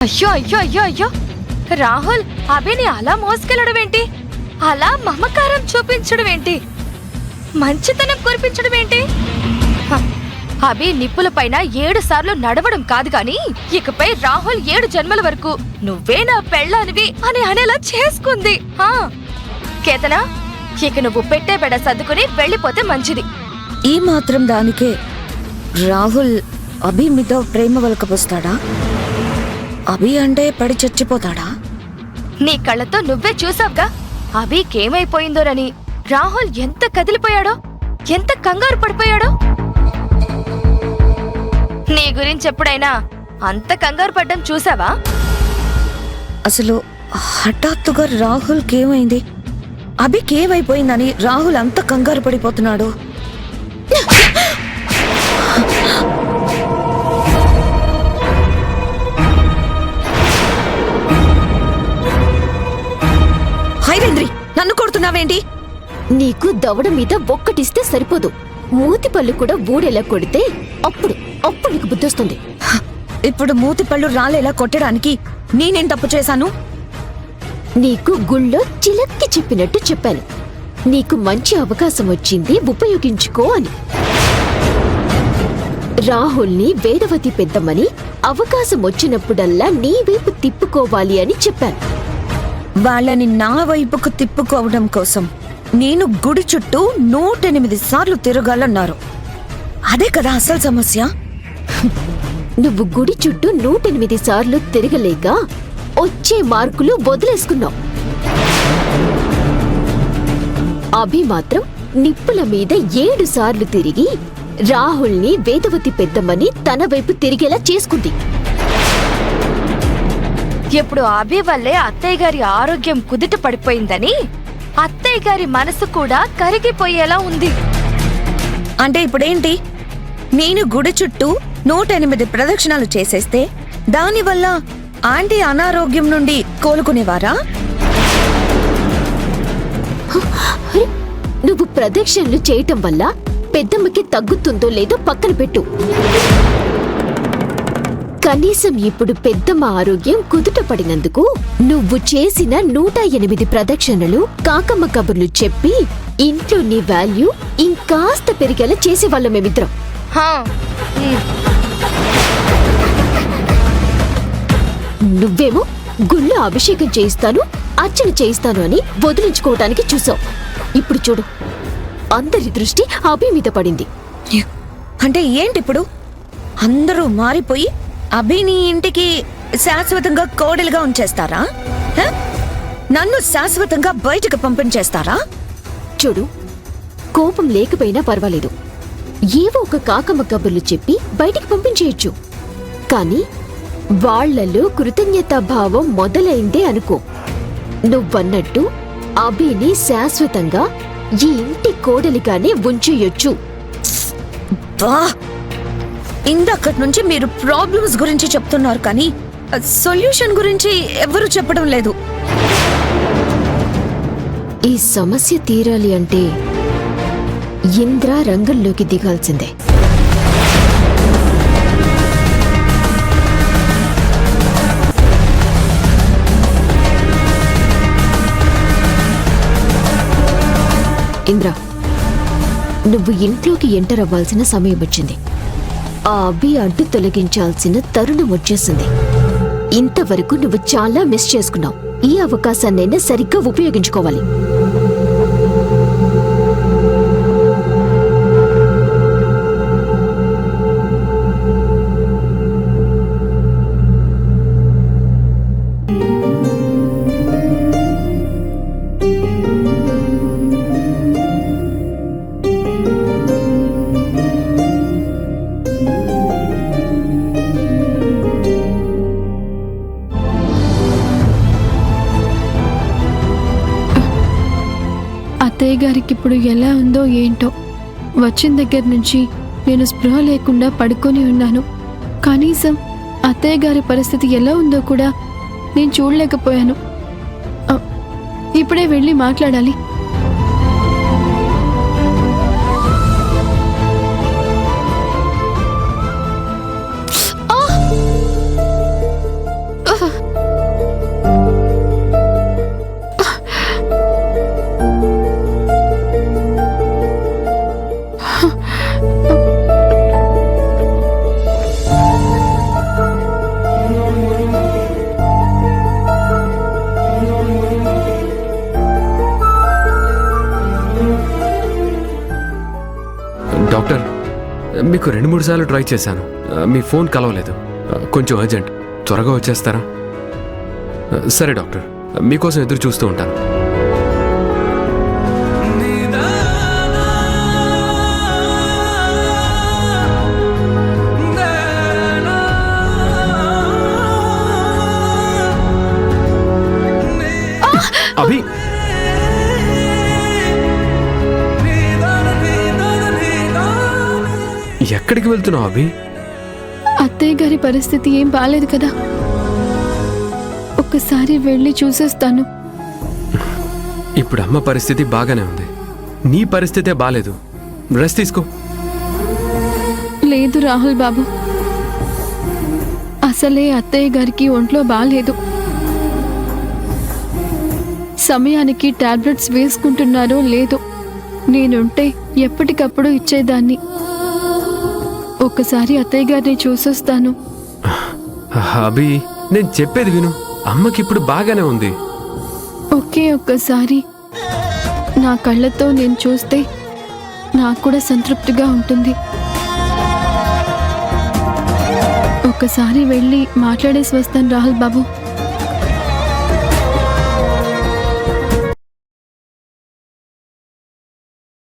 అయ్యో అయ్యో అయ్యో అయ్యో రాహుల్, అభిని అలా మోసుకెళ్లడం ఏంటి? అలా మమకారం చూపించడం ఏంటి? మంచితనం కురిపించడం ఏంటి? అభి నిప్పుల పైన 7 సార్లు నడవడం కాదు గాని ఇకపై రాహుల్ 7 జన్మల వరకు నువ్వే నా పెళ్ళానివి అని అనేలా చేసుకుంది. కేతన, ఇక నువ్వు పెట్టే బెడ సర్దుకుని వెళ్ళిపోతే మంచిది. ఈ మాత్రం దానికే రాహుల్ అభి మీద ప్రేమ వలకపోస్తాడా? అభి అంటే పడి చచ్చిపోతాడా? నీ కళ్ళతో నువ్వే చూసావుగా అభికేమైపోయిందోనని. రాహుల్ ఎంత కదిలిపోయాడో, ఎంత కంగారు పడిపోయాడో. నీ గురించి ఎప్పుడైనా అంత కంగారు పడ్డం చూసావా? అసలు హఠాత్తుగా రాహుల్కి ఏమైంది? అభికేమైపోయిందని రాహుల్ అంత కంగారు పడిపోతున్నాడు? హైవేంద్రి, నన్ను కొడుతున్నావేంటి? నీకు దవడ మీద ఒక్కటిస్తే సరిపోదు, మూతి పళ్ళు కూడా ఊడేలా కొడితే అప్పుడు నీకు బుద్ధొస్తుంది. ఇప్పుడు మూతి పళ్ళు రాలేలా కొట్టడానికి నేనేం తప్పు చేశాను? నీకు గుళ్ళో చిలక్కి చెప్పినట్టు చెప్పాను, నీకు మంచి అవకాశం వచ్చింది, ఉపయోగించుకో అని. రాహుల్ని వేదవతి పెద్దమ్మని అవకాశం వచ్చినప్పుడల్లా నీ వైపు తిప్పుకోవాలి అని చెప్పాను. వాళ్ళని నా వైపుకు తిప్పుకోవడం కోసం నేను గుడి చుట్టూ 108 సార్లు తిరగాలన్నారు. అదే కదా అసలు సమస్య. నువ్వు గుడి చుట్టూ 108 సార్లు తిరగలేక వచ్చే మార్కులు వదిలేసుకున్నావు. అభి మాత్రం నిప్పుల మీద 7 సార్లు తిరిగి రాహుల్ని వేదవతి పెద్దమ్మని తన వైపు తిరిగేలా చేసుకుంది. ఇప్పుడు అభి వల్లే అత్తయ్య గారి ఆరోగ్యం కుదుట పడిపోయిందని అత్తయ్య గారి మనసు కూడా కరిగిపోయేలా ఉంది. అంటే ఇప్పుడేంటి? నేను గుడి చుట్టూ 108 ప్రదక్షిణాలు చేసేస్తే దానివల్ల ఆంటీ అనారోగ్యం నుండి కోలుకునేవారా? నువ్వు ప్రదక్షిణలు చేయటం వల్ల పెద్దమ్మకి తగ్గుతుందో లేదో పక్కన పెట్టు. కనీసం ఇప్పుడు పెద్దమ్మ ఆరోగ్యం కుదుట పడినందుకు నువ్వు చేసిన 108 ప్రదక్షిణలు, కాకమ్మ కబుర్లు చెప్పి ఇంట్లో నీ వాల్యూ ఇంకాస్త పెరిగేలా చేసేవాళ్ళం మేమిద్దరం. నువ్వేమో గుళ్ళో అభిషేకం చేయిస్తాను, అర్చన చేయిస్తాను అని వదిలించుకోవటానికి చూసావు. ఇప్పుడు చూడు, అందరి దృష్టి అభి మీద పడింది. అంటే ఏంటిప్పుడు? అందరూ మారిపోయి అభిని ఇంటికి శాశ్వతంగా కోడలుగా ఉంచేస్తారా? నన్ను శాశ్వతంగా బయటకు పంపించేస్తారా? చూడు, కోపం లేకపోయినా పర్వాలేదు, ఏవో ఒక కాకమ్మ కబుర్లు చెప్పి బయటికి పంపించేయచ్చు. కాని వాళ్లలో కృతజ్ఞతాభావం మొదలైందే అనుకో, నువ్వన్నట్టు అభిని శాశ్వతంగా ఈ ఇంటి కోడలిగానే ఉంచేయొచ్చు. ఇందక్కడి నుంచి మీరు ప్రాబ్లమ్స్ గురించి చెప్తున్నారు కానీ సొల్యూషన్ గురించి ఎవరు చెప్పడం లేదు. ఈ సమస్య తీరాలి అంటే ఇంద్ర రంగంలోకి దిగాల్సిందే. ఇంద్ర, నువ్వు ఇంట్లోకి ఎంటర్ అవ్వాల్సిన సమయం వచ్చింది. ఆ అభి అడ్డు తొలగించాల్సిన తరుణం వచ్చేసింది. ఇంతవరకు నువ్వు చాలా మిస్ చేసుకున్నావు. ఈ అవకాశాన్నైనా సరిగ్గా ఉపయోగించుకోవాలి. అత్తయ్య గారికి ఇప్పుడు ఎలా ఉందో ఏంటో. వచ్చిన దగ్గర నుంచి నేను స్పృహ లేకుండా పడుకొని ఉన్నాను. కనీసం అత్తయ్య గారి పరిస్థితి ఎలా ఉందో కూడా నేను చూడలేకపోయాను. ఇప్పుడే వెళ్ళి మాట్లాడాలి. మీకు 2-3 సార్లు ట్రై చేశాను. మీ ఫోన్ కలవలేదు. కొంచెం అర్జెంట్, త్వరగా వచ్చేస్తారా? సరే డాక్టర్, మీకోసం ఎదురు చూస్తూ ఉంటాను. అభి, ఎక్కడికి వెళ్తున్నావు అభి? అత్తయ్య గారి పరిస్థితి ఏం బాలేదు కదా, ఒక్కసారి వెళ్ళి చూసేస్తాను. ఇప్పుడు అమ్మ పరిస్థితి బాగానే ఉంది, నీ పరిస్థితే బాలేదు. రెస్ట్ తీసుకో. లేదు రాహుల్ బాబు, అసలే అత్తయ్య గారికి ఒంట్లో బాలేదు. సమయానికి టాబ్లెట్స్ వేసుకుంటున్నారో లేదో, నేనుంటే ఎప్పటికప్పుడు ఇచ్చేదాన్ని. ఒక్కసారి అత్తయ్య గారిని చూసొస్తాను. అభి, నేను చెప్పేది విను. అమ్మకి ఇప్పుడు బాగానే ఉంది. ఒక్కసారి నా కళ్ళతో నేను చూస్తే నాకు కూడా సంతృప్తిగా ఉంటుంది. ఒక్కసారి వెళ్ళి మాట్లాడేసి వస్తాను రాహుల్ బాబు.